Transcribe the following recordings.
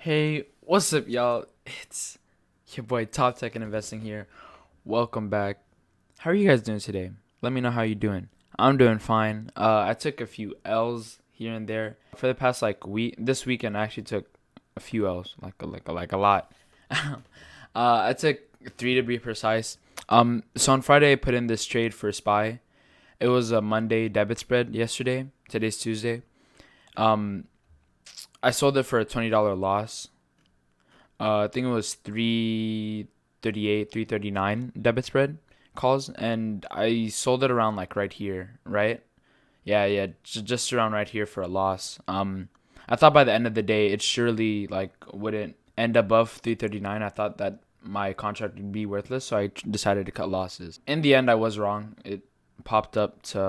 Hey, what's up, y'all? It's your boy Top Tech and Investing here. Welcome back. How are you guys doing today? Let me know how you're doing. I'm doing fine. I took a few L's here and there for the past week. This weekend, I actually took a few L's, like a lot. I took three to be precise. So on Friday, I put in this trade for SPY. It was a Monday debit spread yesterday. Today's Tuesday. Um, I sold it for a $20 loss. I think it was 338, 339 debit spread calls, and I sold it around like right here, right? Yeah, just around right here for a loss. I thought by the end of the day it surely like wouldn't end above 339. I thought that my contract would be worthless, so I decided to cut losses. In the end, I was wrong. It popped up to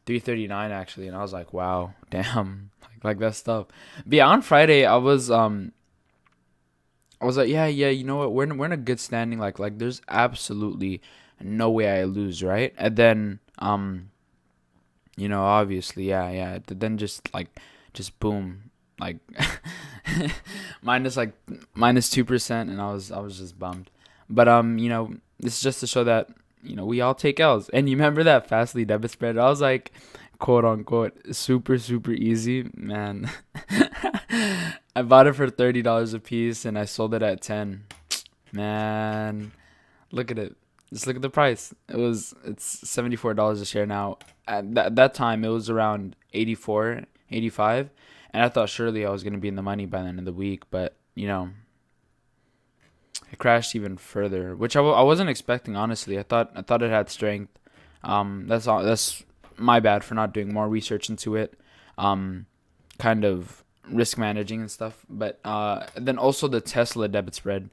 339 actually, and I was like, wow, damn, like that stuff. But yeah, on Friday I was like, yeah, you know what? We're in a good standing. Like there's absolutely no way I lose, right? And then obviously, yeah. Then just boom, like minus like minus 2%, and I was just bummed. But this is just to show that we all take L's. And you remember that Fastly debit spread? I was like, quote unquote, super easy, man. I bought it for $30 a piece and I sold it at 10. Man, look at it. Just look at the price. It's $74 a share now. At that time it was around 84, 85, and I thought surely I was going to be in the money by the end of the week, but it crashed even further, which I wasn't expecting, honestly. I thought it had strength. That's all. That's my bad for not doing more research into it. Kind of risk managing and stuff. But then also the Tesla debit spread.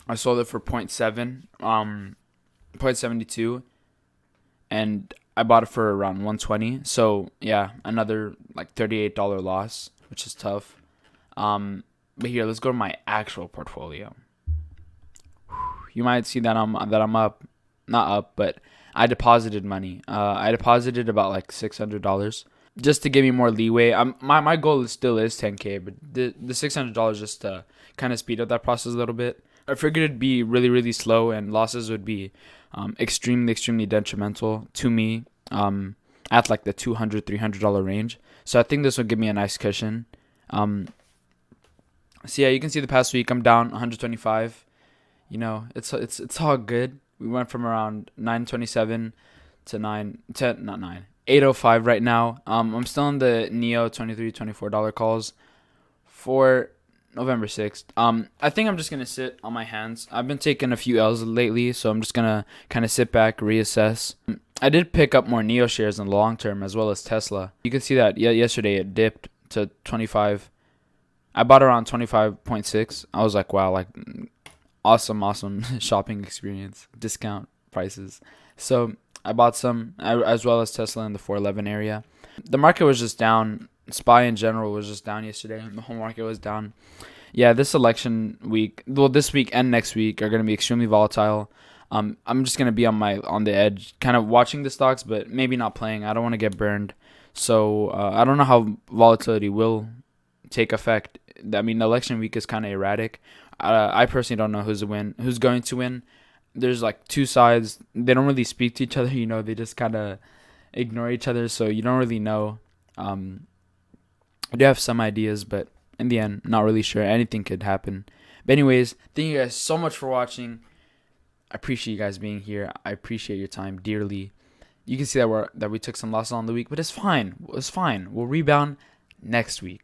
I sold it for point 0.7, 0.72, and I bought it for around 120. So yeah, another like $38 loss, which is tough. But here, let's go to my actual portfolio. You might see that I'm up, not up, but I deposited money. I deposited about like $600 just to give me more leeway. My goal still is 10K, but the $600 just to kind of speed up that process a little bit. I figured it'd be really slow and losses would be extremely detrimental to me at like the $200-$300 range. So I think this will give me a nice cushion. So yeah, you can see the past week I'm down 125. It's all good. We went from around 927 to 805 right now. I'm still in the Neo $23-$24 calls for November 6th. I think I'm just gonna sit on my hands. I've been taking a few L's lately, so I'm just gonna kind of sit back, reassess. I did pick up more Neo shares in the long term as well as Tesla. You can see that yesterday it dipped to 25. I bought around 25.6. I was like, wow, like awesome shopping experience, discount prices. So I bought some as well as Tesla in the 411 area. The market was just down. SPY in general was just down yesterday. The whole market was down. Yeah, this election week, well, this week and next week are going to be extremely volatile. I'm just going to be on the edge, kind of watching the stocks, but maybe not playing. I don't want to get burned. So I don't know how volatility will take effect. I mean, the election week is kind of erratic. I personally don't know who's going to win. There's like two sides. They don't really speak to each other. They just kind of ignore each other. So you don't really know. I do have some ideas, but in the end, not really sure. Anything could happen. But anyways, thank you guys so much for watching. I appreciate you guys being here. I appreciate your time dearly. You can see that we took some losses on the week, but it's fine. It's fine. We'll rebound next week.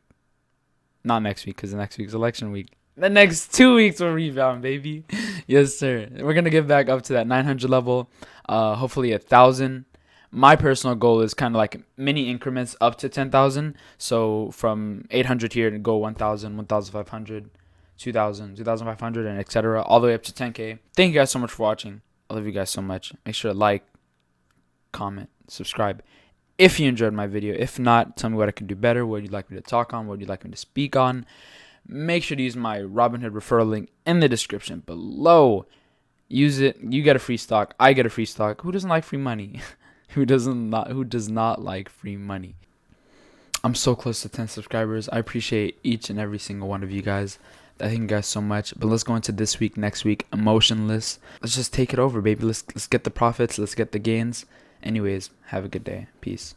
Not next week, because the next week's election week. The next 2 weeks will rebound, baby. Yes, sir. We're going to get back up to that 900 level. Hopefully 1,000. My personal goal is kind of like mini increments up to 10,000. So from 800 here to go 1,000, 1,500, 2,000, 2,500, and etc. All the way up to 10K. Thank you guys so much for watching. I love you guys so much. Make sure to like, comment, subscribe if you enjoyed my video. If not, tell me what I can do better. What you'd like me to talk on. What you'd like me to speak on. Make sure to use my Robinhood referral link in the description below. Use it. You get a free stock. I get a free stock. Who doesn't like free money? Who does not like free money? I'm so close to 10 subscribers. I appreciate each and every single one of you guys. Thank you guys so much. But let's go into this week, next week, emotionless. Let's just take it over, baby. Let's get the profits. Let's get the gains. Anyways, have a good day. Peace.